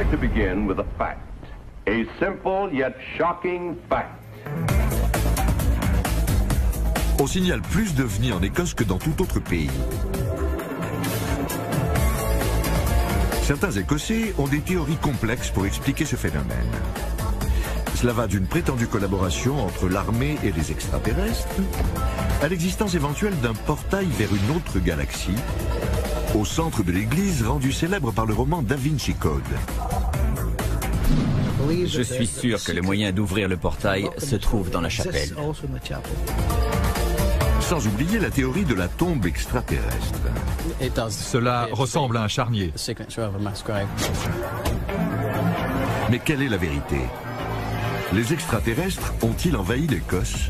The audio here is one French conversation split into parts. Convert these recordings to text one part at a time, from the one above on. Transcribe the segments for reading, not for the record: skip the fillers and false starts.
like to begin with a fact. A simple yet shocking fact. On signale plus d'ovnis en Écosse que dans tout autre pays. Certains Écossais ont des théories complexes pour expliquer ce phénomène. Cela va d'une prétendue collaboration entre l'armée et les extraterrestres à l'existence éventuelle d'un portail vers une autre galaxie, au centre de l'église rendue célèbre par le roman Da Vinci Code. Je suis sûr que le moyen d'ouvrir le portail se trouve dans la chapelle. Sans oublier la théorie de la tombe extraterrestre. Cela ressemble à un charnier. Mais quelle est la vérité? Les extraterrestres ont-ils envahi l'Écosse?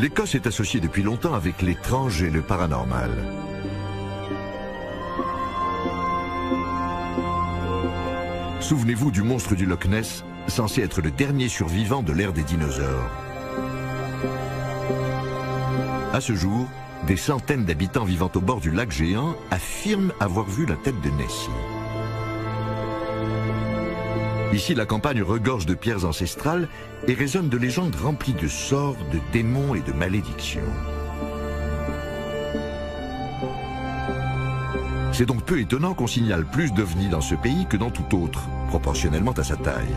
L'Écosse est associée depuis longtemps avec l'étrange et le paranormal. Souvenez-vous du monstre du Loch Ness, censé être le dernier survivant de l'ère des dinosaures. À ce jour, des centaines d'habitants vivant au bord du lac géant affirment avoir vu la tête de Nessie. Ici, la campagne regorge de pierres ancestrales et résonne de légendes remplies de sorts, de démons et de malédictions. C'est donc peu étonnant qu'on signale plus d'ovnis dans ce pays que dans tout autre, proportionnellement à sa taille.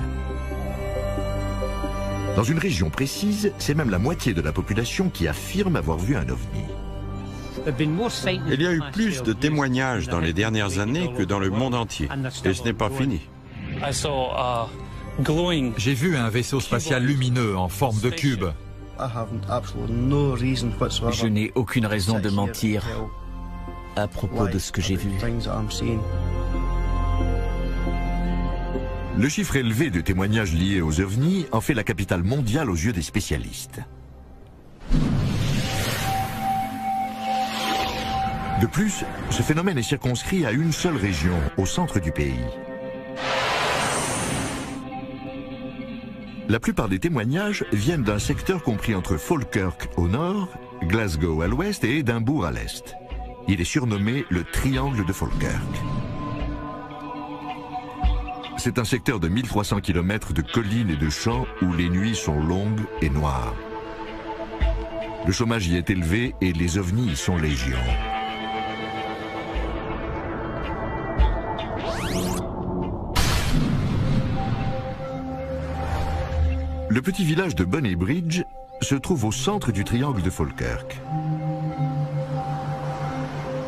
Dans une région précise, c'est même la moitié de la population qui affirme avoir vu un ovni. Il y a eu plus de témoignages dans les dernières années que dans le monde entier. Et ce n'est pas fini. J'ai vu un vaisseau spatial lumineux en forme de cube. Je n'ai aucune raison de mentir à propos de ce que j'ai vu. Le chiffre élevé de témoignages liés aux ovnis en fait la capitale mondiale aux yeux des spécialistes. De plus, ce phénomène est circonscrit à une seule région, au centre du pays. La plupart des témoignages viennent d'un secteur compris entre Falkirk au nord, Glasgow à l'ouest et Édimbourg à l'est. Il est surnommé le Triangle de Falkirk. C'est un secteur de 1300 km de collines et de champs où les nuits sont longues et noires. Le chômage y est élevé et les ovnis y sont légion. Le petit village de Bonnybridge se trouve au centre du triangle de Falkirk.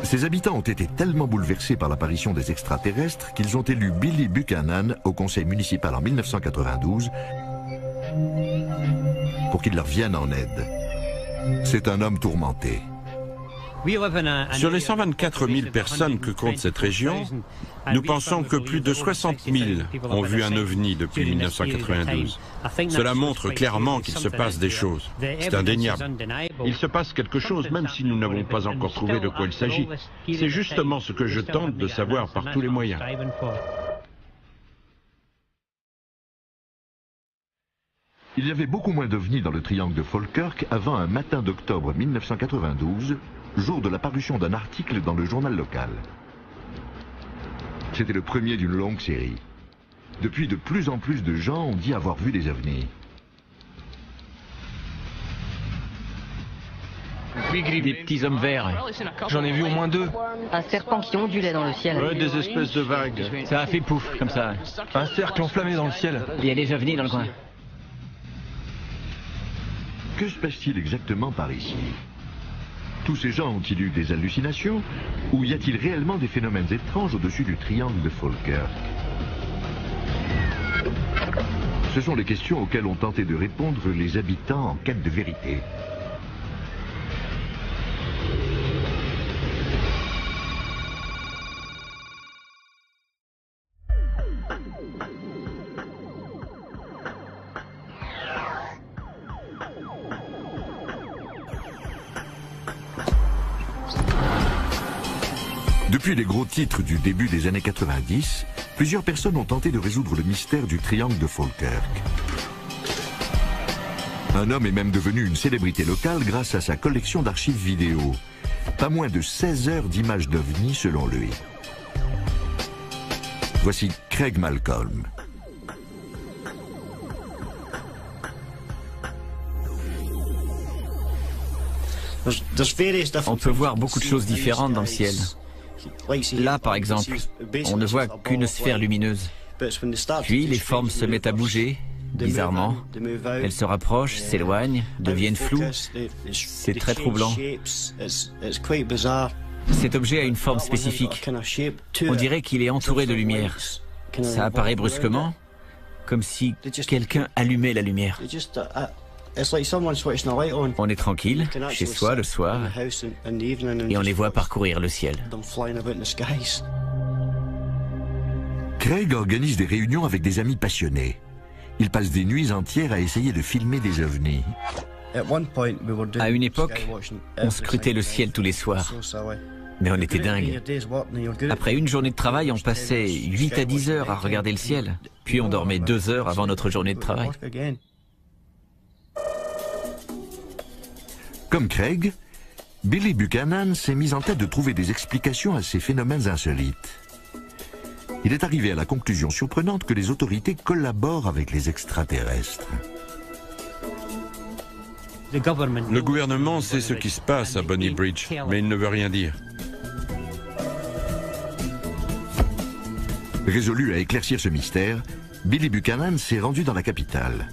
Ses habitants ont été tellement bouleversés par l'apparition des extraterrestres qu'ils ont élu Billy Buchanan au conseil municipal en 1992 pour qu'il leur vienne en aide. C'est un homme tourmenté. Sur les 124 000 personnes que compte cette région, nous pensons que plus de 60 000 ont vu un ovni depuis 1992. Cela montre clairement qu'il se passe des choses. C'est indéniable. Il se passe quelque chose même si nous n'avons pas encore trouvé de quoi il s'agit. C'est justement ce que je tente de savoir par tous les moyens. Il y avait beaucoup moins d'ovnis dans le triangle de Falkirk avant un matin d'octobre 1992, jour de la parution d'un article dans le journal local. C'était le premier d'une longue série. Depuis, de plus en plus de gens ont dit avoir vu des ovnis. Des petits hommes verts. J'en ai vu au moins 2. Un serpent qui ondulait dans le ciel. Ouais, des espèces de vagues. Ça a fait pouf, comme ça. Un cercle enflammé dans le ciel. Il y a des ovnis dans le coin. Que se passe-t-il exactement par ici? Tous ces gens ont-ils eu des hallucinations? Ou y a-t-il réellement des phénomènes étranges au-dessus du triangle de Falkirk? Ce sont les questions auxquelles ont tenté de répondre les habitants en quête de vérité. Depuis les gros titres du début des années 90, plusieurs personnes ont tenté de résoudre le mystère du triangle de Falkirk. Un homme est même devenu une célébrité locale grâce à sa collection d'archives vidéo. Pas moins de 16 heures d'images d'OVNI selon lui. Voici Craig Malcolm. On peut voir beaucoup de choses différentes dans le ciel. Là, par exemple, on ne voit qu'une sphère lumineuse. Puis les formes se mettent à bouger, bizarrement. Elles se rapprochent, s'éloignent, deviennent floues. C'est très troublant. Cet objet a une forme spécifique. On dirait qu'il est entouré de lumière. Ça apparaît brusquement, comme si quelqu'un allumait la lumière. On est tranquille, chez soi le soir, et on les voit parcourir le ciel. Craig organise des réunions avec des amis passionnés. Il passe des nuits entières à essayer de filmer des ovnis. À une époque, on scrutait le ciel tous les soirs. Mais on était dingue. Après une journée de travail, on passait 8 à 10 heures à regarder le ciel. Puis on dormait 2 heures avant notre journée de travail. Comme Craig, Billy Buchanan s'est mis en tête de trouver des explications à ces phénomènes insolites. Il est arrivé à la conclusion surprenante que les autorités collaborent avec les extraterrestres. Le gouvernement sait ce qui se passe à Bonny Bridge, mais il ne veut rien dire. Résolu à éclaircir ce mystère, Billy Buchanan s'est rendu dans la capitale.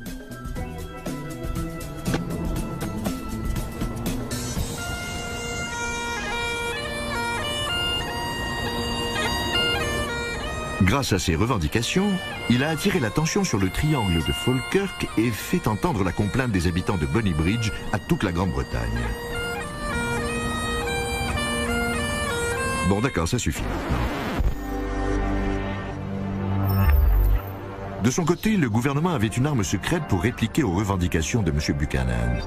Grâce à ses revendications, il a attiré l'attention sur le triangle de Falkirk et fait entendre la complainte des habitants de Bonny Bridge à toute la Grande-Bretagne. Bon d'accord, ça suffit maintenant. De son côté, le gouvernement avait une arme secrète pour répliquer aux revendications de M. Buchanan.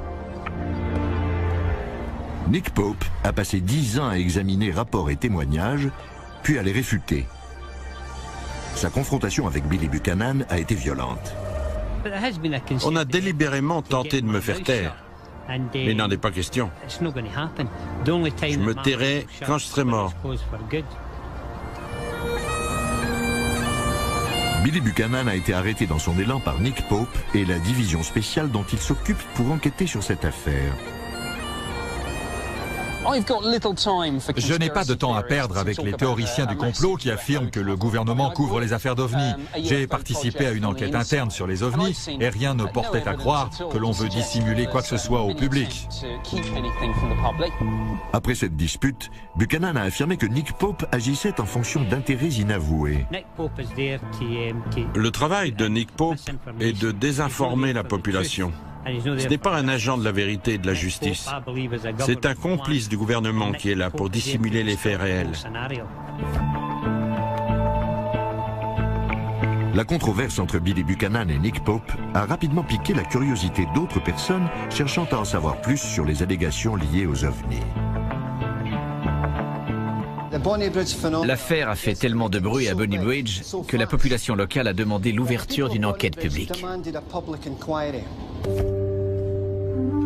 Nick Pope a passé 10 ans à examiner rapports et témoignages, puis à les réfuter. Sa confrontation avec Billy Buchanan a été violente. On a délibérément tenté de me faire taire, mais il n'en est pas question. Je me tairai quand je serai mort. Billy Buchanan a été arrêté dans son élan par Nick Pope et la division spéciale dont il s'occupe pour enquêter sur cette affaire. Je n'ai pas de temps à perdre avec les théoriciens du complot qui affirment que le gouvernement couvre les affaires d'OVNI. J'ai participé à une enquête interne sur les OVNI et rien ne portait à croire que l'on veut dissimuler quoi que ce soit au public. Après cette dispute, Buchanan a affirmé que Nick Pope agissait en fonction d'intérêts inavoués. Le travail de Nick Pope est de désinformer la population. Ce n'est pas un agent de la vérité et de la justice. C'est un complice du gouvernement qui est là pour dissimuler les faits réels. La controverse entre Billy Buchanan et Nick Pope a rapidement piqué la curiosité d'autres personnes cherchant à en savoir plus sur les allégations liées aux ovnis. L'affaire a fait tellement de bruit à Bonny Bridge que la population locale a demandé l'ouverture d'une enquête publique.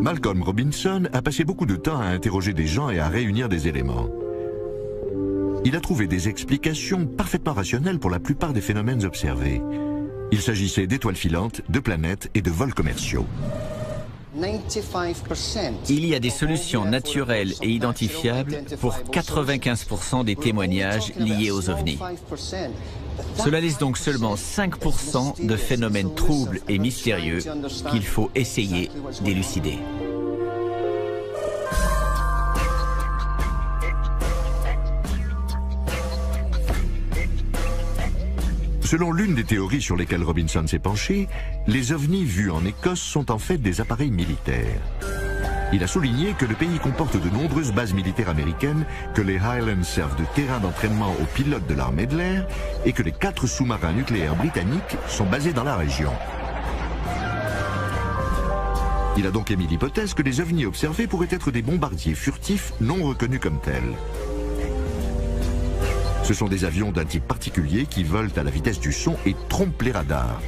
Malcolm Robinson a passé beaucoup de temps à interroger des gens et à réunir des éléments. Il a trouvé des explications parfaitement rationnelles pour la plupart des phénomènes observés. Il s'agissait d'étoiles filantes, de planètes et de vols commerciaux. Il y a des solutions naturelles et identifiables pour 95% des témoignages liés aux ovnis. Cela laisse donc seulement 5% de phénomènes troubles et mystérieux qu'il faut essayer d'élucider. Selon l'une des théories sur lesquelles Robinson s'est penché, les ovnis vus en Écosse sont en fait des appareils militaires. Il a souligné que le pays comporte de nombreuses bases militaires américaines, que les Highlands servent de terrain d'entraînement aux pilotes de l'armée de l'air et que les 4 sous-marins nucléaires britanniques sont basés dans la région. Il a donc émis l'hypothèse que les ovnis observés pourraient être des bombardiers furtifs non reconnus comme tels. Ce sont des avions d'un type particulier qui volent à la vitesse du son et trompent les radars.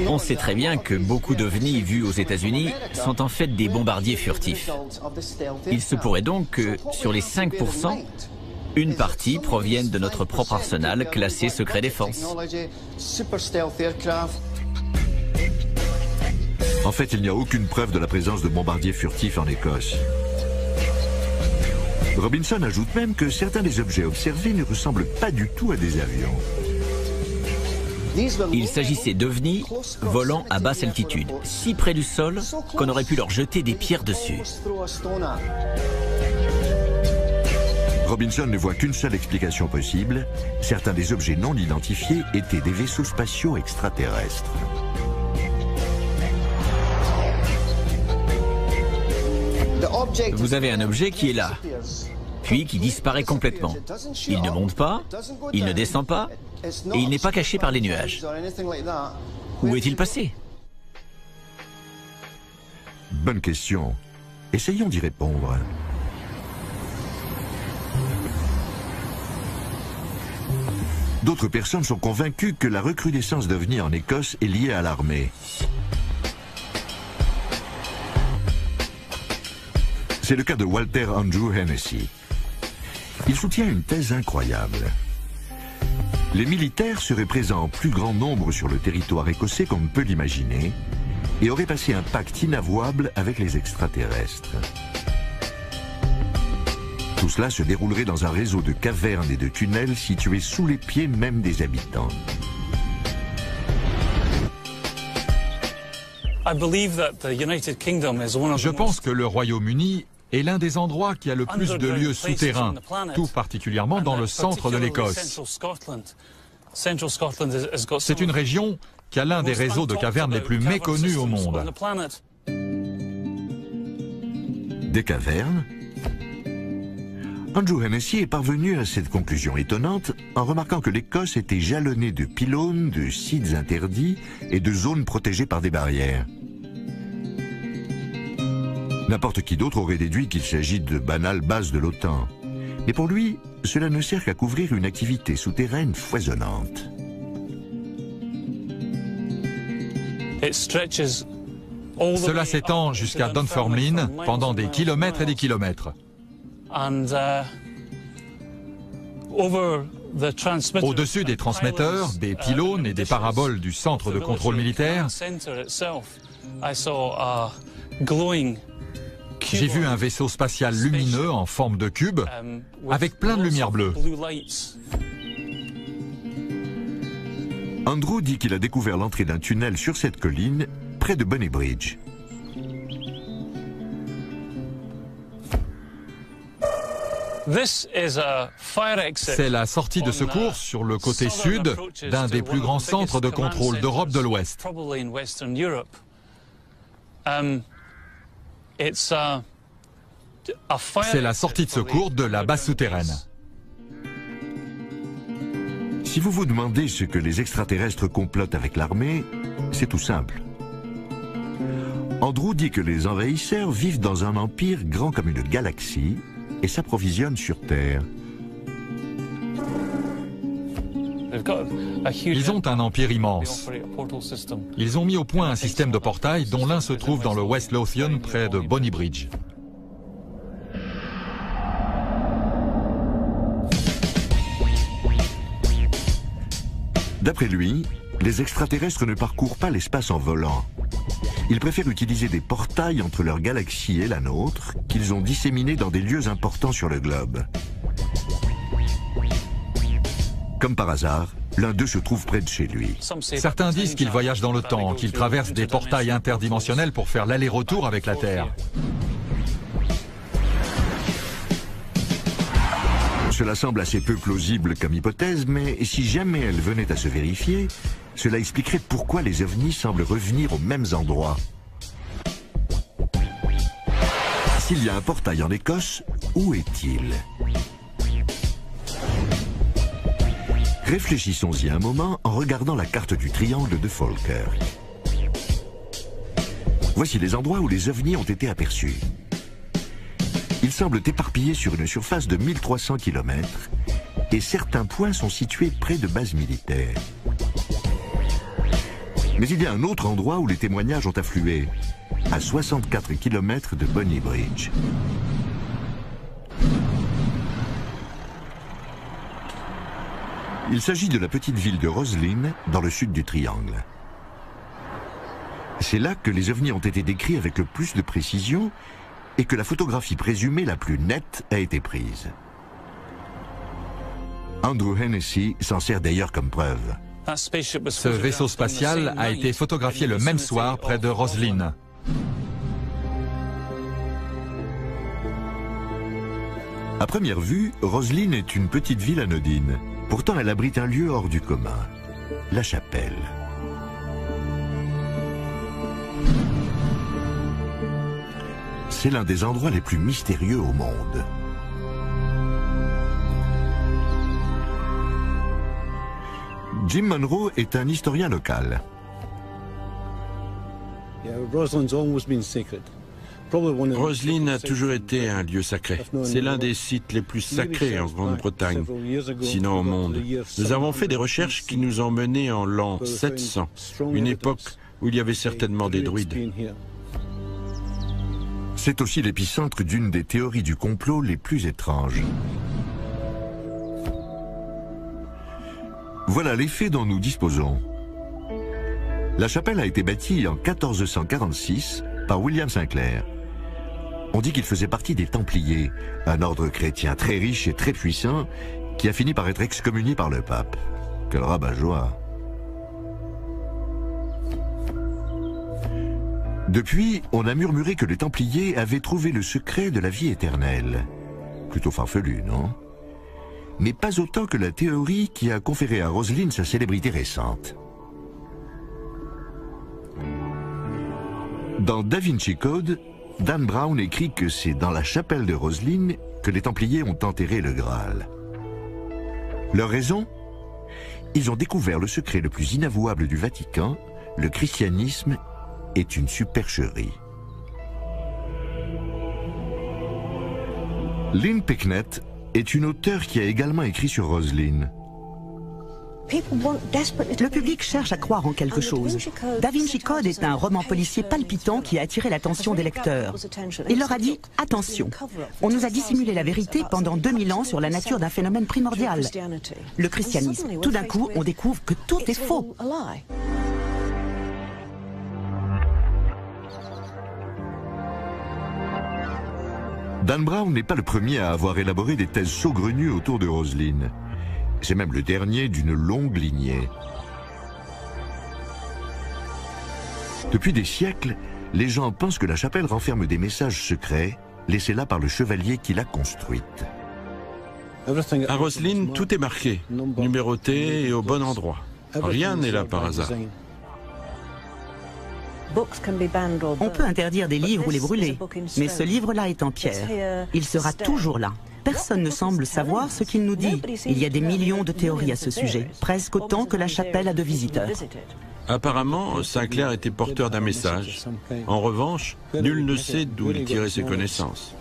On sait très bien que beaucoup d'ovnis vus aux États-Unis sont en fait des bombardiers furtifs. Il se pourrait donc que, sur les 5%, une partie provienne de notre propre arsenal classé secret défense. En fait, il n'y a aucune preuve de la présence de bombardiers furtifs en Écosse. Robinson ajoute même que certains des objets observés ne ressemblent pas du tout à des avions. Il s'agissait d'ovnis volant à basse altitude, si près du sol qu'on aurait pu leur jeter des pierres dessus. Robinson ne voit qu'une seule explication possible. Certains des objets non identifiés étaient des vaisseaux spatiaux extraterrestres. Vous avez un objet qui est là, puis qui disparaît complètement. Il ne monte pas, il ne descend pas, et il n'est pas caché par les nuages. Où est-il passé? Bonne question. Essayons d'y répondre. D'autres personnes sont convaincues que la recrudescence d'ovnis en Écosse est liée à l'armée. C'est le cas de Walter Andrew Hennessy. Il soutient une thèse incroyable. Les militaires seraient présents en plus grand nombre sur le territoire écossais qu'on ne peut l'imaginer et auraient passé un pacte inavouable avec les extraterrestres. Tout cela se déroulerait dans un réseau de cavernes et de tunnels situés sous les pieds même des habitants. Je pense que le Royaume-Uni est l'un des endroits qui a le plus de lieux souterrains, tout particulièrement dans le centre de l'Écosse. C'est une région qui a l'un des réseaux de cavernes les plus méconnus au monde. Des cavernes? Andrew Hennessy est parvenu à cette conclusion étonnante en remarquant que l'Écosse était jalonnée de pylônes, de sites interdits et de zones protégées par des barrières. N'importe qui d'autre aurait déduit qu'il s'agit de banales bases de l'OTAN. Mais pour lui, cela ne sert qu'à couvrir une activité souterraine foisonnante. Cela s'étend jusqu'à Dunfermline pendant des kilomètres et des kilomètres. Au-dessus des transmetteurs, des pylônes et des paraboles du centre de contrôle militaire, j'ai vu un vaisseau spatial lumineux en forme de cube avec plein de lumière bleue. Andrew dit qu'il a découvert l'entrée d'un tunnel sur cette colline, près de Bonny Bridge. C'est la sortie de secours sur le côté sud d'un des plus grands centres de contrôle d'Europe de l'Ouest. C'est la sortie de secours de la base souterraine. Si vous vous demandez ce que les extraterrestres complotent avec l'armée, c'est tout simple. Andrew dit que les envahisseurs vivent dans un empire grand comme une galaxie et s'approvisionnent sur Terre. Ils ont un empire immense. Ils ont mis au point un système de portails dont l'un se trouve dans le West Lothian près de Bonny Bridge. D'après lui, les extraterrestres ne parcourent pas l'espace en volant. Ils préfèrent utiliser des portails entre leur galaxie et la nôtre, qu'ils ont disséminés dans des lieux importants sur le globe. Comme par hasard, l'un d'eux se trouve près de chez lui. Certains disent qu'ils voyagent dans le temps, qu'ils traversent des portails interdimensionnels pour faire l'aller-retour avec la Terre. Cela semble assez peu plausible comme hypothèse, mais si jamais elle venait à se vérifier, cela expliquerait pourquoi les ovnis semblent revenir aux mêmes endroits. S'il y a un portail en Écosse, où est-il? Réfléchissons-y un moment en regardant la carte du triangle de Falkirk. Voici les endroits où les ovnis ont été aperçus. Ils semblent éparpillés sur une surface de 1300 km et certains points sont situés près de bases militaires. Mais il y a un autre endroit où les témoignages ont afflué, à 64 km de Bonny Bridge. Il s'agit de la petite ville de Roslyn, dans le sud du triangle. C'est là que les ovnis ont été décrits avec le plus de précision et que la photographie présumée la plus nette a été prise. Andrew Hennessy s'en sert d'ailleurs comme preuve. Ce vaisseau spatial a été photographié le même soir près de Roslyn. À première vue, Roslyn est une petite ville anodine. Pourtant, elle abrite un lieu hors du commun, la chapelle. C'est l'un des endroits les plus mystérieux au monde. Jim Monroe est un historien local. Roslyn a toujours été un lieu sacré. C'est l'un des sites les plus sacrés en Grande-Bretagne, sinon au monde. Nous avons fait des recherches qui nous ont menés en l'an 700, une époque où il y avait certainement des druides. C'est aussi l'épicentre d'une des théories du complot les plus étranges. Voilà les faits dont nous disposons. La chapelle a été bâtie en 1446 par William Sinclair. On dit qu'il faisait partie des Templiers, un ordre chrétien très riche et très puissant qui a fini par être excommunié par le pape. Quel rabat-joie! Depuis, on a murmuré que les Templiers avaient trouvé le secret de la vie éternelle. Plutôt farfelu, non? Mais pas autant que la théorie qui a conféré à Roslyn sa célébrité récente. Dans Da Vinci Code, Dan Brown écrit que c'est dans la chapelle de Roslyn que les Templiers ont enterré le Graal. Leur raison? Ils ont découvert le secret le plus inavouable du Vatican, le christianisme est une supercherie. Lynn Pecknett est une auteure qui a également écrit sur Roslyn. Le public cherche à croire en quelque chose. Da Vinci Code est un roman policier palpitant qui a attiré l'attention des lecteurs. Il leur a dit « Attention, on nous a dissimulé la vérité pendant 2000 ans sur la nature d'un phénomène primordial, le christianisme. Tout d'un coup, on découvre que tout est faux. » Dan Brown n'est pas le premier à avoir élaboré des thèses saugrenues autour de Roslyn. C'est même le dernier d'une longue lignée. Depuis des siècles, les gens pensent que la chapelle renferme des messages secrets laissés là par le chevalier qui l'a construite. À Roslyn, tout est marqué, numéroté et au bon endroit. Rien n'est là par hasard. On peut interdire des livres ou les brûler, mais ce livre-là est en pierre. Il sera toujours là. Personne ne semble savoir ce qu'il nous dit. Il y a des millions de théories à ce sujet, presque autant que la chapelle a de visiteurs. Apparemment, Sinclair était porteur d'un message. En revanche, nul ne sait d'où il tirait ses connaissances.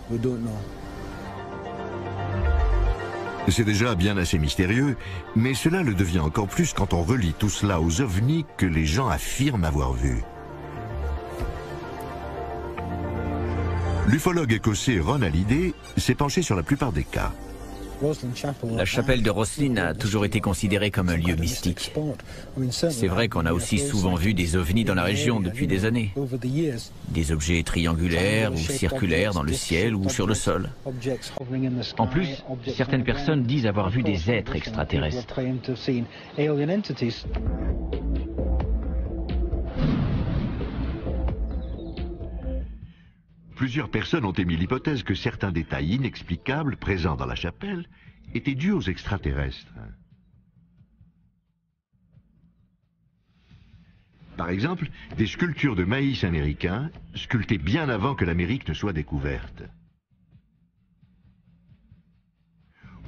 C'est déjà bien assez mystérieux, mais cela le devient encore plus quand on relie tout cela aux ovnis que les gens affirment avoir vus. L'ufologue écossais Ron Halliday s'est penché sur la plupart des cas. La chapelle de Roslyn a toujours été considérée comme un lieu mystique. C'est vrai qu'on a aussi souvent vu des ovnis dans la région depuis des années. Des objets triangulaires ou circulaires dans le ciel ou sur le sol. En plus, certaines personnes disent avoir vu des êtres extraterrestres. Plusieurs personnes ont émis l'hypothèse que certains détails inexplicables présents dans la chapelle étaient dus aux extraterrestres. Par exemple, des sculptures de maïs américains, sculptées bien avant que l'Amérique ne soit découverte.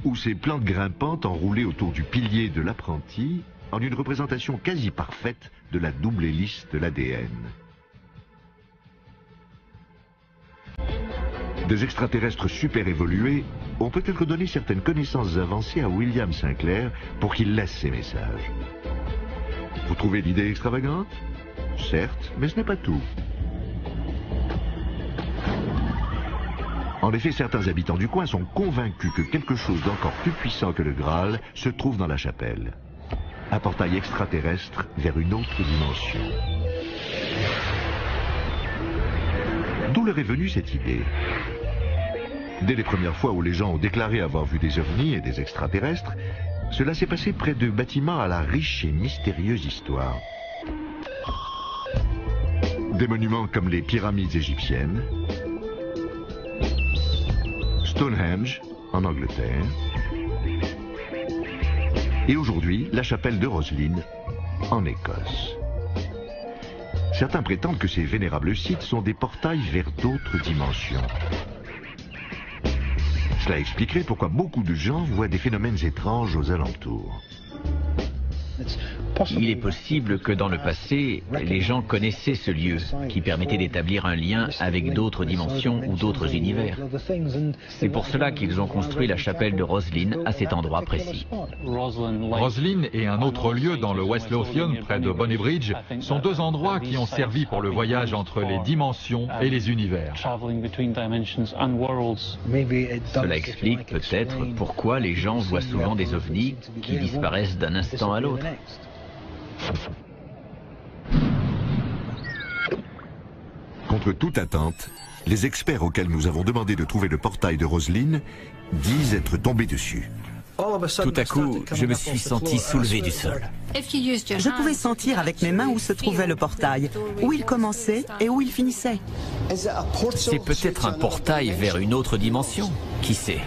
Ou ces plantes grimpantes enroulées autour du pilier de l'apprenti, en une représentation quasi parfaite de la double hélice de l'ADN. Des extraterrestres super évolués ont peut-être donné certaines connaissances avancées à William Sinclair pour qu'il laisse ces messages. Vous trouvez l'idée extravagante? Certes, mais ce n'est pas tout. En effet, certains habitants du coin sont convaincus que quelque chose d'encore plus puissant que le Graal se trouve dans la chapelle. Un portail extraterrestre vers une autre dimension. D'où leur est venue cette idée? Dès les premières fois où les gens ont déclaré avoir vu des ovnis et des extraterrestres, cela s'est passé près de bâtiments à la riche et mystérieuse histoire. Des monuments comme les pyramides égyptiennes, Stonehenge en Angleterre, et aujourd'hui la chapelle de Roslin en Écosse. Certains prétendent que ces vénérables sites sont des portails vers d'autres dimensions. Cela expliquerait pourquoi beaucoup de gens voient des phénomènes étranges aux alentours. Il est possible que dans le passé, les gens connaissaient ce lieu qui permettait d'établir un lien avec d'autres dimensions ou d'autres univers. C'est pour cela qu'ils ont construit la chapelle de Roslin à cet endroit précis. Roslin et un autre lieu dans le West Lothian, près de Bonnybridge, sont deux endroits qui ont servi pour le voyage entre les dimensions et les univers. Cela explique peut-être pourquoi les gens voient souvent des ovnis qui disparaissent d'un instant à l'autre. Contre toute attente, les experts auxquels nous avons demandé de trouver le portail de Roslin disent être tombés dessus. Tout à coup, je me suis senti soulevé du sol. Je pouvais sentir avec mes mains où se trouvait le portail, où il commençait et où il finissait. C'est peut-être un portail vers une autre dimension. Qui sait?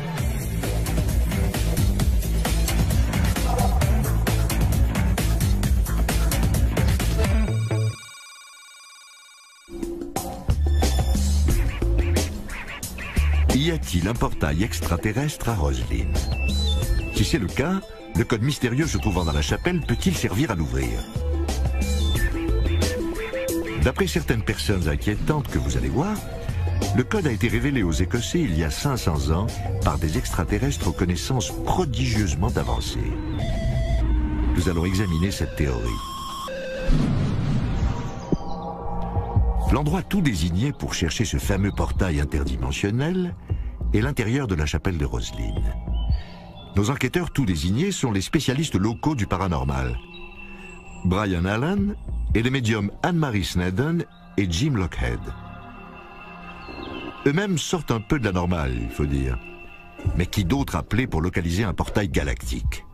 Y a-t-il un portail extraterrestre à Roslin? Si c'est le cas, le code mystérieux se trouvant dans la chapelle peut-il servir à l'ouvrir? D'après certaines personnes inquiétantes que vous allez voir, le code a été révélé aux Écossais il y a 500 ans par des extraterrestres aux connaissances prodigieusement avancées. Nous allons examiner cette théorie. L'endroit tout désigné pour chercher ce fameux portail interdimensionnel est l'intérieur de la chapelle de Roslin. Nos enquêteurs tout désignés sont les spécialistes locaux du paranormal. Brian Allen et les médiums Anne-Marie Snedden et Jim Lockhead. Eux-mêmes sortent un peu de la normale, il faut dire. Mais qui d'autre appelé pour localiser un portail galactique?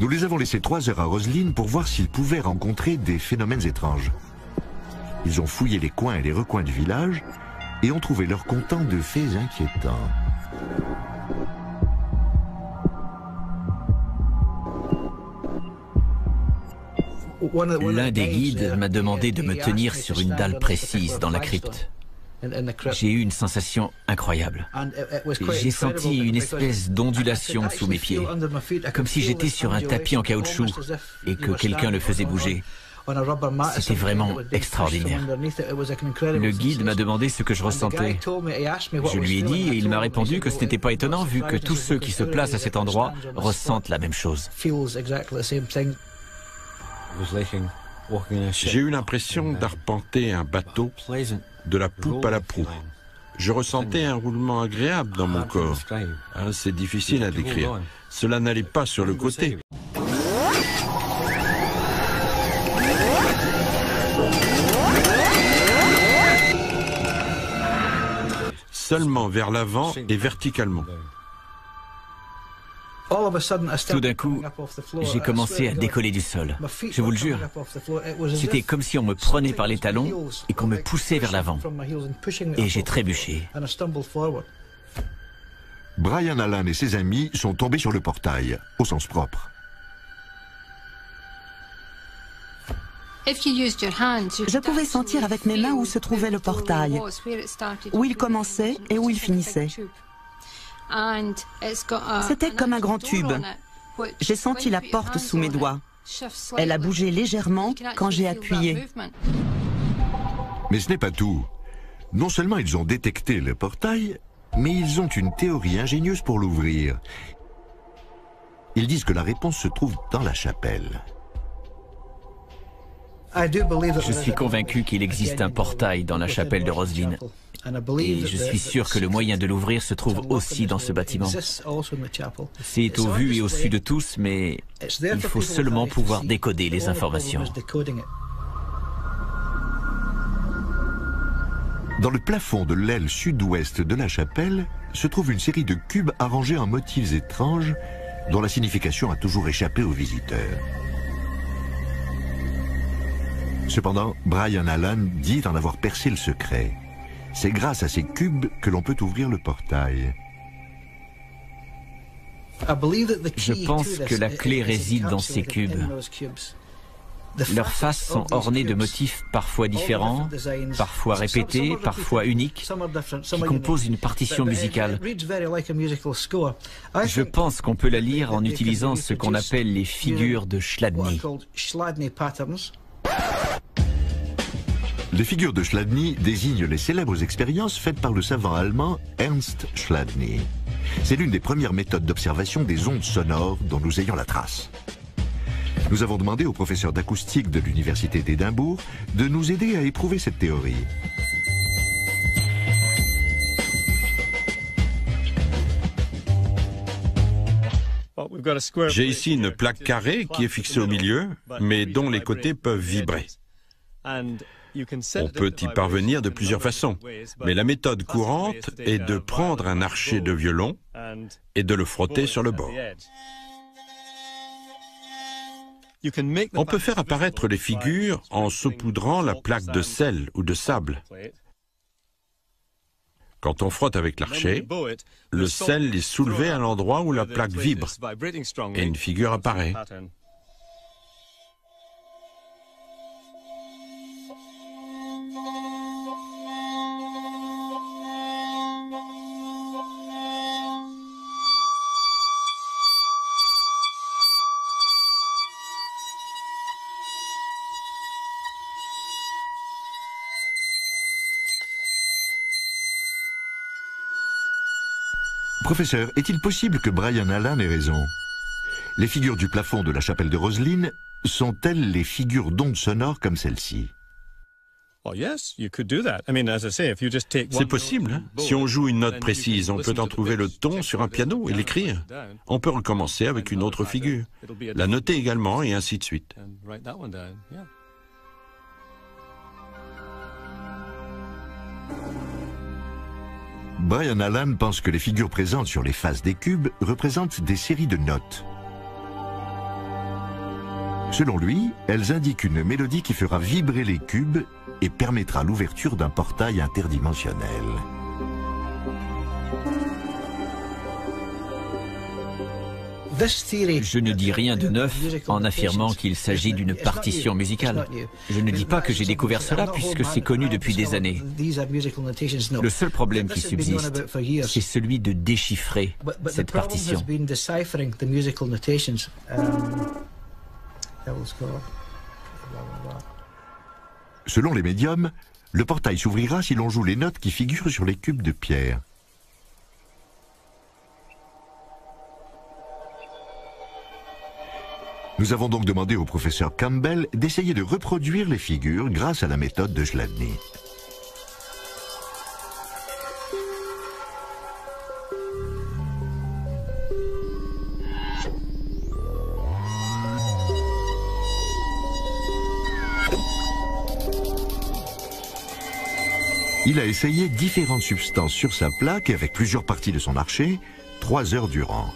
Nous les avons laissés 3 heures à Roslin pour voir s'ils pouvaient rencontrer des phénomènes étranges. Ils ont fouillé les coins et les recoins du village et ont trouvé leur comptant de faits inquiétants. L'un des guides m'a demandé de me tenir sur une dalle précise dans la crypte. J'ai eu une sensation incroyable. J'ai senti une espèce d'ondulation sous mes pieds, comme si j'étais sur un tapis en caoutchouc et que quelqu'un le faisait bouger. C'était vraiment extraordinaire. Le guide m'a demandé ce que je ressentais. Je lui ai dit et il m'a répondu que ce n'était pas étonnant vu que tous ceux qui se placent à cet endroit ressentent la même chose. J'ai eu l'impression d'arpenter un bateau de la poupe à la proue. Je ressentais un roulement agréable dans mon corps. C'est difficile à décrire. Cela n'allait pas sur le côté. Seulement vers l'avant et verticalement. Tout d'un coup, j'ai commencé à décoller du sol. Je vous le jure. C'était comme si on me prenait par les talons et qu'on me poussait vers l'avant. Et j'ai trébuché. Brian Allen et ses amis sont tombés sur le portail, au sens propre. Je pouvais sentir avec mes mains où se trouvait le portail, où il commençait et où il finissait. C'était comme un grand tube. J'ai senti la porte sous mes doigts. Elle a bougé légèrement quand j'ai appuyé. Mais ce n'est pas tout. Non seulement ils ont détecté le portail, mais ils ont une théorie ingénieuse pour l'ouvrir. Ils disent que la réponse se trouve dans la chapelle. Je suis convaincu qu'il existe un portail dans la chapelle de Roslin. Et je suis sûr que le moyen de l'ouvrir se trouve aussi dans ce bâtiment. C'est au vu et au su de tous, mais il faut seulement pouvoir décoder les informations. Dans le plafond de l'aile sud-ouest de la chapelle se trouve une série de cubes arrangés en motifs étranges dont la signification a toujours échappé aux visiteurs. Cependant, Brian Allen dit en avoir percé le secret. C'est grâce à ces cubes que l'on peut ouvrir le portail. Je pense que la clé réside dans ces cubes. Leurs faces sont ornées de motifs parfois différents, parfois répétés, parfois uniques, qui composent une partition musicale. Je pense qu'on peut la lire en utilisant ce qu'on appelle les figures de Chladni. Les figures de Chladni désignent les célèbres expériences faites par le savant allemand Ernst Chladni. C'est l'une des premières méthodes d'observation des ondes sonores dont nous ayons la trace. Nous avons demandé au professeur d'acoustique de l'Université d'Édimbourg de nous aider à éprouver cette théorie. J'ai ici une plaque carrée qui est fixée au milieu, mais dont les côtés peuvent vibrer. On peut y parvenir de plusieurs façons, mais la méthode courante est de prendre un archet de violon et de le frotter sur le bord. On peut faire apparaître les figures en saupoudrant la plaque de sel ou de sable. Quand on frotte avec l'archet, le sel est soulevé à l'endroit où la plaque vibre et une figure apparaît. Professeur, est-il possible que Brian Allen ait raison? Les figures du plafond de la chapelle de Roslin sont-elles les figures d'ondes sonores comme celle-ci? C'est possible, hein? Si on joue une note précise, on peut en trouver le ton sur un piano et l'écrire. On peut recommencer avec une autre figure, la noter également et ainsi de suite. Brian Allen pense que les figures présentes sur les faces des cubes représentent des séries de notes. Selon lui, elles indiquent une mélodie qui fera vibrer les cubes et permettra l'ouverture d'un portail interdimensionnel. Je ne dis rien de neuf en affirmant qu'il s'agit d'une partition musicale. Je ne dis pas que j'ai découvert cela puisque c'est connu depuis des années. Le seul problème qui subsiste, c'est celui de déchiffrer cette partition. Selon les médiums, le portail s'ouvrira si l'on joue les notes qui figurent sur les cubes de pierre. Nous avons donc demandé au professeur Campbell d'essayer de reproduire les figures grâce à la méthode de Chladni. Il a essayé différentes substances sur sa plaque et avec plusieurs parties de son archet, 3 heures durant.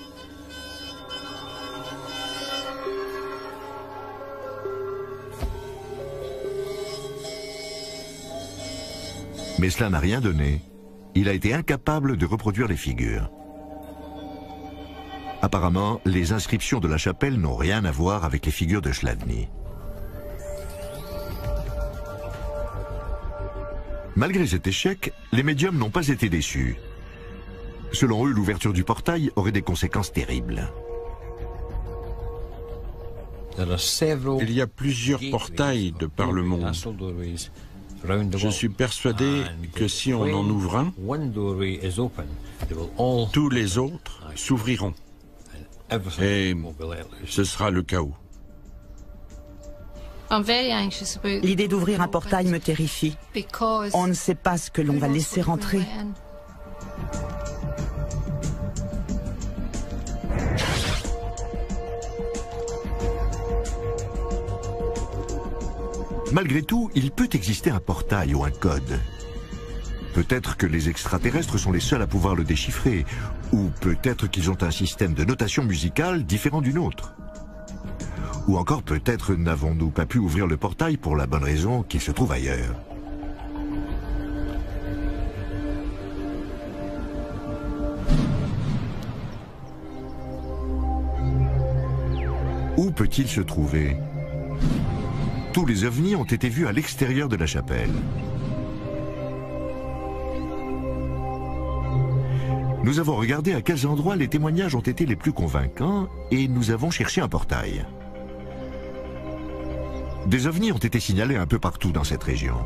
Mais cela n'a rien donné. Il a été incapable de reproduire les figures. Apparemment, les inscriptions de la chapelle n'ont rien à voir avec les figures de Chladni. Malgré cet échec, les médiums n'ont pas été déçus. Selon eux, l'ouverture du portail aurait des conséquences terribles. Il y a plusieurs portails de par le monde. Je suis persuadé que si on en ouvre un, tous les autres s'ouvriront. Et ce sera le chaos. L'idée d'ouvrir un portail me terrifie. On ne sait pas ce que l'on va laisser rentrer. Malgré tout, il peut exister un portail ou un code. Peut-être que les extraterrestres sont les seuls à pouvoir le déchiffrer, ou peut-être qu'ils ont un système de notation musicale différent du nôtre. Ou encore peut-être n'avons-nous pas pu ouvrir le portail pour la bonne raison qu'il se trouve ailleurs. Où peut-il se trouver ? Tous les ovnis ont été vus à l'extérieur de la chapelle. Nous avons regardé à quels endroits les témoignages ont été les plus convaincants et nous avons cherché un portail. Des ovnis ont été signalés un peu partout dans cette région.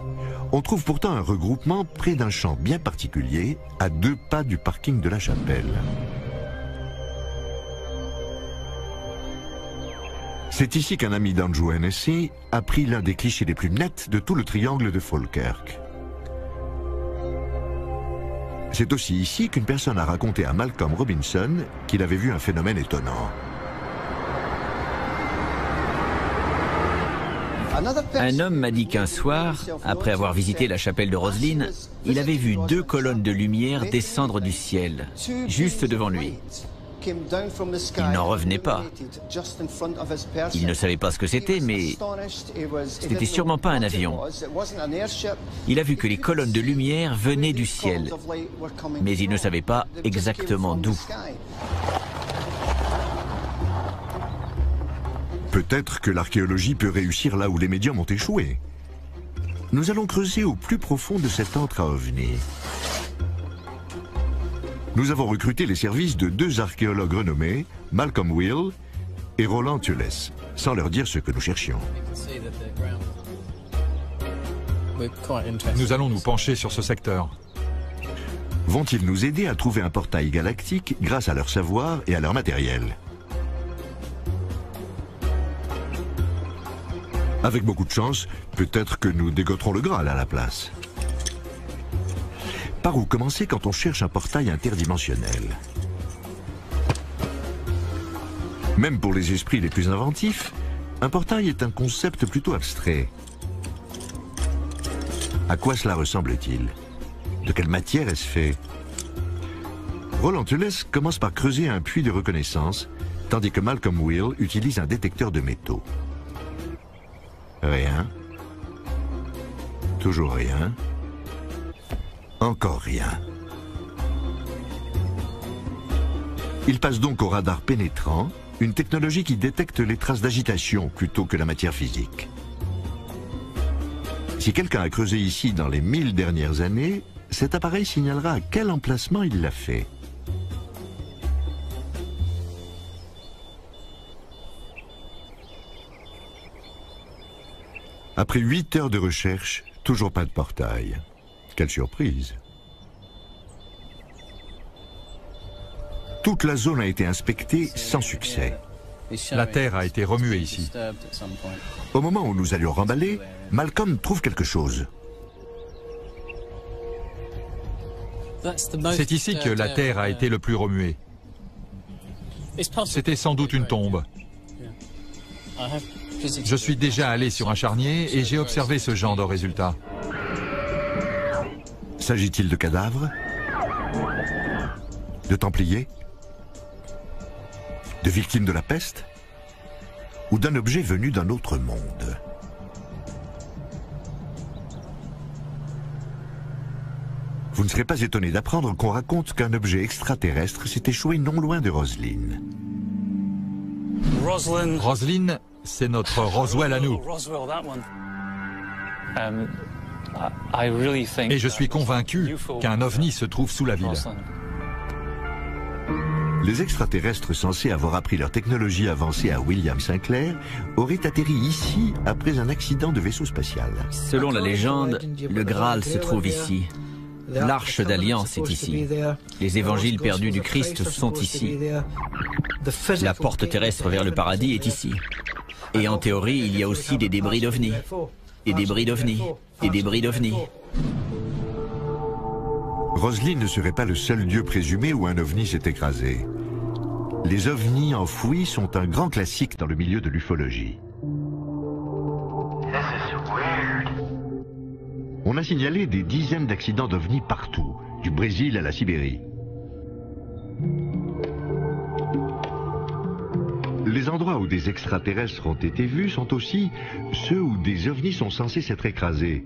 On trouve pourtant un regroupement près d'un champ bien particulier, à 2 pas du parking de la chapelle. C'est ici qu'un ami d'Andrew Hennessy a pris l'un des clichés les plus nets de tout le triangle de Falkirk. C'est aussi ici qu'une personne a raconté à Malcolm Robinson qu'il avait vu un phénomène étonnant. Un homme m'a dit qu'un soir, après avoir visité la chapelle de Roslyn, il avait vu 2 colonnes de lumière descendre du ciel, juste devant lui. Il n'en revenait pas. Il ne savait pas ce que c'était, mais ce n'était sûrement pas un avion. Il a vu que les colonnes de lumière venaient du ciel, mais il ne savait pas exactement d'où. Peut-être que l'archéologie peut réussir là où les médiums ont échoué. Nous allons creuser au plus profond de cet antre à ovnis. Nous avons recruté les services de 2 archéologues renommés, Malcolm Will et Roland Tulles, sans leur dire ce que nous cherchions. Nous allons nous pencher sur ce secteur. Vont-ils nous aider à trouver un portail galactique grâce à leur savoir et à leur matériel? Avec beaucoup de chance, peut-être que nous dégoterons le Graal à la place. Par où commencer quand on cherche un portail interdimensionnel? Même pour les esprits les plus inventifs, un portail est un concept plutôt abstrait. À quoi cela ressemble-t-il? De quelle matière est-ce fait? Roland Tulles commence par creuser un puits de reconnaissance, tandis que Malcolm Will utilise un détecteur de métaux. Rien. Toujours rien. Encore rien. Il passe donc au radar pénétrant, une technologie qui détecte les traces d'agitation plutôt que la matière physique. Si quelqu'un a creusé ici dans les 1000 dernières années, cet appareil signalera à quel emplacement il l'a fait. Après 8 heures de recherche, toujours pas de portail. Quelle surprise! Toute la zone a été inspectée sans succès. La terre a été remuée ici. Au moment où nous allions remballer, Malcolm trouve quelque chose. C'est ici que la terre a été le plus remuée. C'était sans doute une tombe. Je suis déjà allé sur un charnier et j'ai observé ce genre de résultat. S'agit-il de cadavres? De templiers? De victimes de la peste? Ou d'un objet venu d'un autre monde? Vous ne serez pas étonné d'apprendre qu'on raconte qu'un objet extraterrestre s'est échoué non loin de Roslyn. Roslyn, c'est notre Roswell à nous. Et je suis convaincu qu'un ovni se trouve sous la ville. Les extraterrestres censés avoir appris leur technologie avancée à William Sinclair auraient atterri ici après un accident de vaisseau spatial. Selon la légende, le Graal se trouve ici. L'Arche d'Alliance est ici. Les évangiles perdus du Christ sont ici. La porte terrestre vers le paradis est ici. Et en théorie, il y a aussi des débris d'ovnis. Des débris d'ovnis. Des débris d'ovnis. Roslin ne serait pas le seul lieu présumé où un ovni s'est écrasé. Les ovnis enfouis sont un grand classique dans le milieu de l'ufologie. On a signalé des dizaines d'accidents d'ovnis partout, du Brésil à la Sibérie. Les endroits où des extraterrestres ont été vus sont aussi ceux où des ovnis sont censés s'être écrasés,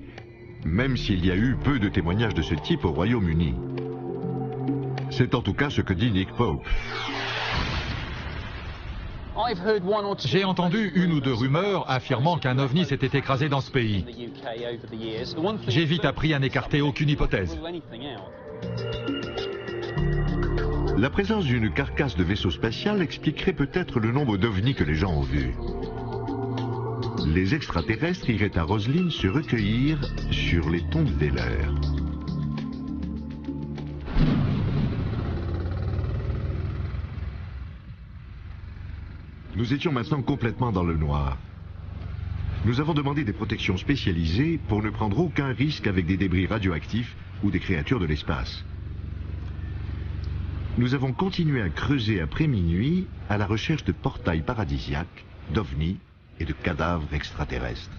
même s'il y a eu peu de témoignages de ce type au Royaume-Uni. C'est en tout cas ce que dit Nick Pope. J'ai entendu une ou deux rumeurs affirmant qu'un ovni s'était écrasé dans ce pays. J'ai vite appris à n'écarter aucune hypothèse. La présence d'une carcasse de vaisseau spatial expliquerait peut-être le nombre d'ovnis que les gens ont vus. Les extraterrestres iraient à Roslin se recueillir sur les tombes des leurs. Nous étions maintenant complètement dans le noir. Nous avons demandé des protections spécialisées pour ne prendre aucun risque avec des débris radioactifs ou des créatures de l'espace. Nous avons continué à creuser après minuit à la recherche de portails paradisiaques, d'ovnis et de cadavres extraterrestres.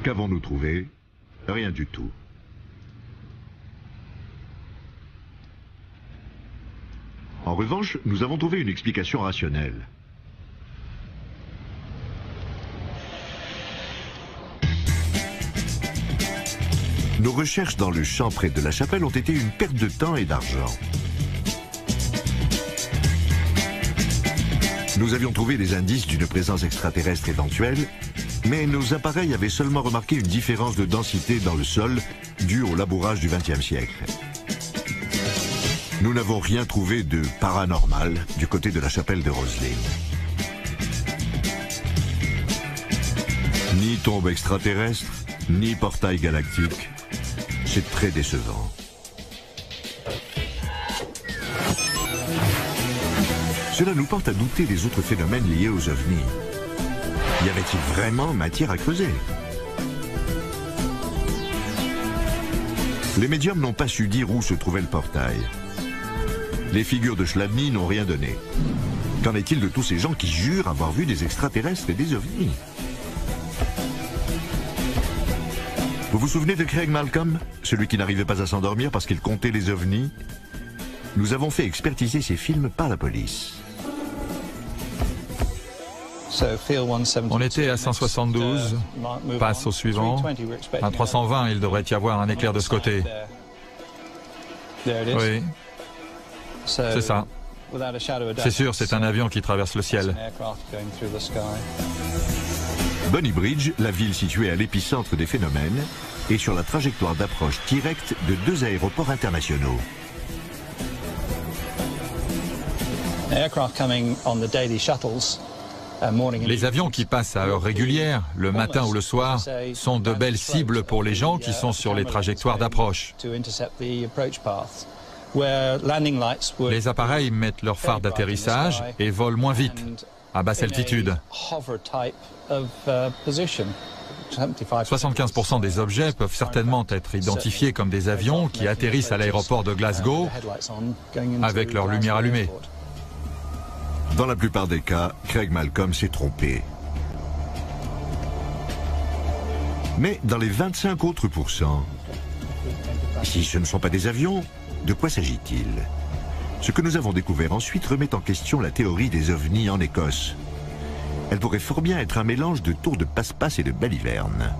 Qu'avons-nous trouvé? Rien du tout. En revanche, nous avons trouvé une explication rationnelle. Nos recherches dans le champ près de la chapelle ont été une perte de temps et d'argent. Nous avions trouvé des indices d'une présence extraterrestre éventuelle, mais nos appareils avaient seulement remarqué une différence de densité dans le sol due au labourage du XXe siècle. Nous n'avons rien trouvé de paranormal du côté de la chapelle de Roslin. Ni tombe extraterrestre, ni portail galactique. C'est très décevant. Cela nous porte à douter des autres phénomènes liés aux ovnis. Y avait-il vraiment matière à creuser? Les médiums n'ont pas su dire où se trouvait le portail. Les figures de Chladni n'ont rien donné. Qu'en est-il de tous ces gens qui jurent avoir vu des extraterrestres et des ovnis? Vous vous souvenez de Craig Malcolm, celui qui n'arrivait pas à s'endormir parce qu'il comptait les ovnis? Nous avons fait expertiser ces films par la police. On était à 172, passe au suivant. À 320, il devrait y avoir un éclair de ce côté. Oui, c'est ça. C'est sûr, c'est un avion qui traverse le ciel. Bonny Bridge, la ville située à l'épicentre des phénomènes, est sur la trajectoire d'approche directe de deux aéroports internationaux. Les avions qui passent à heure régulière, le matin ou le soir, sont de belles cibles pour les gens qui sont sur les trajectoires d'approche. Les appareils mettent leurs phares d'atterrissage et volent moins vite, à basse altitude. 75% des objets peuvent certainement être identifiés comme des avions qui atterrissent à l'aéroport de Glasgow avec leur lumière allumée. Dans la plupart des cas, Craig Malcolm s'est trompé. Mais dans les 25 autres pourcents, si ce ne sont pas des avions, de quoi s'agit-il? Ce que nous avons découvert ensuite remet en question la théorie des ovnis en Écosse. Elle pourrait fort bien être un mélange de tours de passe-passe et de baliverne.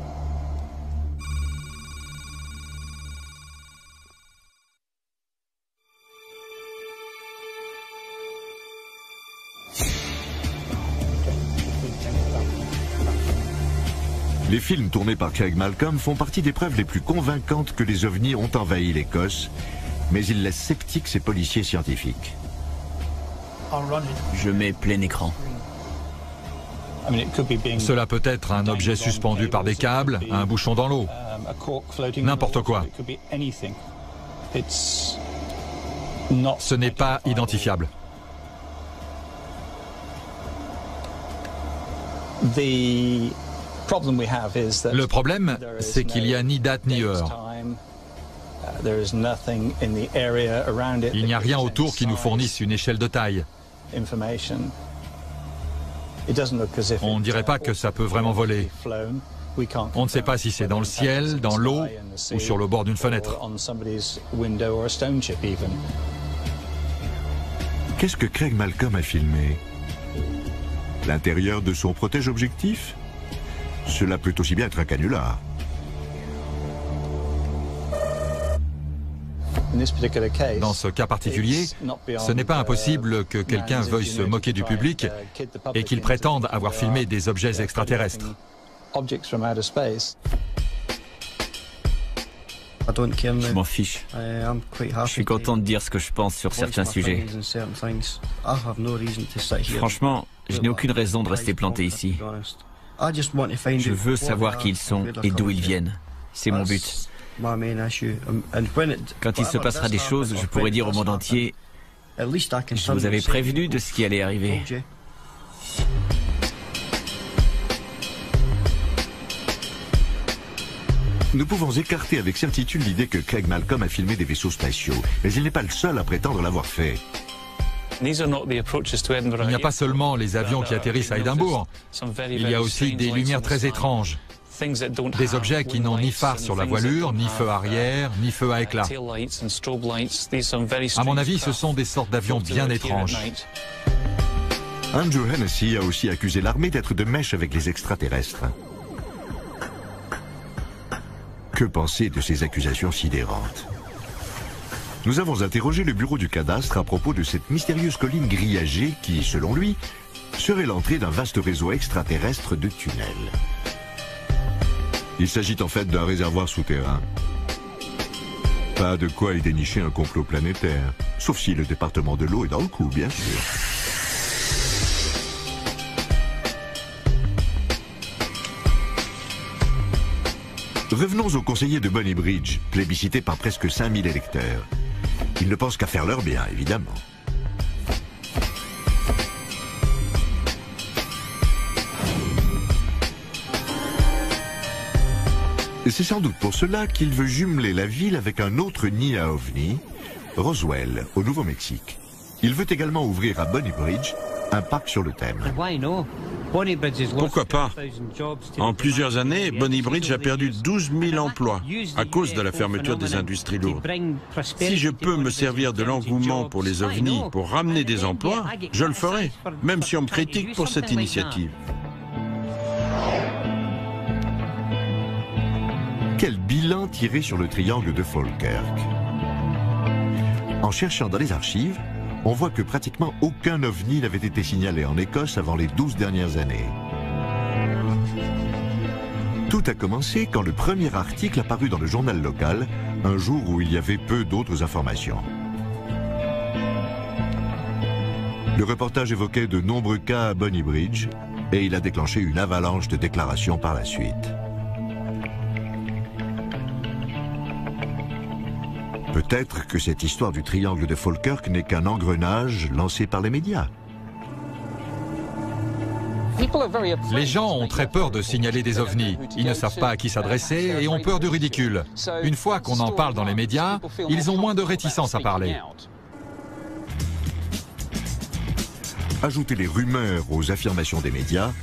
Les films tournés par Craig Malcolm font partie des preuves les plus convaincantes que les ovnis ont envahi l'Écosse, mais ils laissent sceptiques ces policiers scientifiques. Je mets plein écran. Cela peut être un objet suspendu par des câbles, un bouchon dans l'eau, n'importe quoi. Ce n'est pas identifiable. Le problème, c'est qu'il n'y a ni date ni heure. Il n'y a rien autour qui nous fournisse une échelle de taille. On ne dirait pas que ça peut vraiment voler. On ne sait pas si c'est dans le ciel, dans l'eau ou sur le bord d'une fenêtre. Qu'est-ce que Craig Malcolm a filmé? L'intérieur de son protège-objectif? Cela peut aussi bien être un canular. Dans ce cas particulier, ce n'est pas impossible que quelqu'un veuille se moquer du public et qu'il prétende avoir filmé des objets extraterrestres. Je m'en fiche. Je suis content de dire ce que je pense sur certains sujets. Franchement, je n'ai aucune raison de rester planté ici. Je veux savoir qui ils sont et d'où ils viennent. C'est mon but. Quand il se passera des choses, je pourrai dire au monde entier, je vous avais prévenu de ce qui allait arriver. Nous pouvons écarter avec certitude l'idée que Craig Malcolm a filmé des vaisseaux spatiaux, mais il n'est pas le seul à prétendre l'avoir fait. Il n'y a pas seulement les avions qui atterrissent à Édimbourg, il y a aussi des lumières très étranges. Des objets qui n'ont ni phare sur la voilure, ni feu arrière, ni feu à éclat. À mon avis, ce sont des sortes d'avions bien étranges. Andrew Hennessy a aussi accusé l'armée d'être de mèche avec les extraterrestres. Que penser de ces accusations sidérantes? Nous avons interrogé le bureau du cadastre à propos de cette mystérieuse colline grillagée qui, selon lui, serait l'entrée d'un vaste réseau extraterrestre de tunnels. Il s'agit en fait d'un réservoir souterrain. Pas de quoi y dénicher un complot planétaire, sauf si le département de l'eau est dans le coup, bien sûr. Revenons aux conseillers de Bonny Bridge, plébiscités par presque 5000 électeurs. Ils ne pensent qu'à faire leur bien, évidemment. C'est sans doute pour cela qu'il veut jumeler la ville avec un autre nid à ovnis, Roswell, au Nouveau-Mexique. Il veut également ouvrir à Bonny Bridge un parc sur le thème. Pourquoi pas? En plusieurs années, Bonny Bridge a perdu 12 000 emplois à cause de la fermeture des industries lourdes. Si je peux me servir de l'engouement pour les ovnis pour ramener des emplois, je le ferai, même si on me critique pour cette initiative. Quel bilan tiré sur le triangle de Falkirk? En cherchant dans les archives, on voit que pratiquement aucun ovni n'avait été signalé en Écosse avant les 12 dernières années. Tout a commencé quand le premier article apparut dans le journal local, un jour où il y avait peu d'autres informations. Le reportage évoquait de nombreux cas à Bonny Bridge et il a déclenché une avalanche de déclarations par la suite. Peut-être que cette histoire du triangle de Falkirk n'est qu'un engrenage lancé par les médias. Les gens ont très peur de signaler des ovnis. Ils ne savent pas à qui s'adresser et ont peur du ridicule. Une fois qu'on en parle dans les médias, ils ont moins de réticence à parler. Ajoutez les rumeurs aux affirmations des médias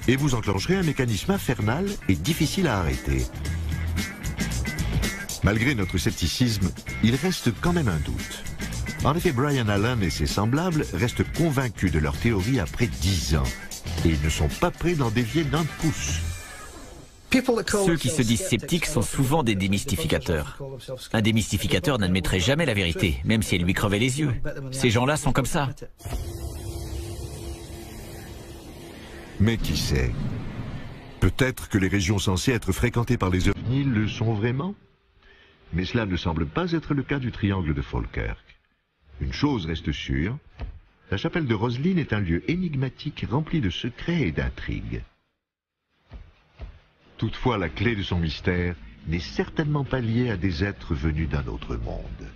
et vous enclencherez un mécanisme infernal et difficile à arrêter. Malgré notre scepticisme, il reste quand même un doute. En effet, Brian Allen et ses semblables restent convaincus de leur théorie après 10 ans. Et ils ne sont pas prêts d'en dévier d'un pouce. Ceux qui se disent sceptiques sont souvent des démystificateurs. Un démystificateur n'admettrait jamais la vérité, même si elle lui crevait les yeux. Ces gens-là sont comme ça. Mais qui sait? Peut-être que les régions censées être fréquentées par les ovnis le sont vraiment, mais cela ne semble pas être le cas du triangle de Falkirk. Une chose reste sûre, la chapelle de Roslin est un lieu énigmatique rempli de secrets et d'intrigues. Toutefois, la clé de son mystère n'est certainement pas liée à des êtres venus d'un autre monde.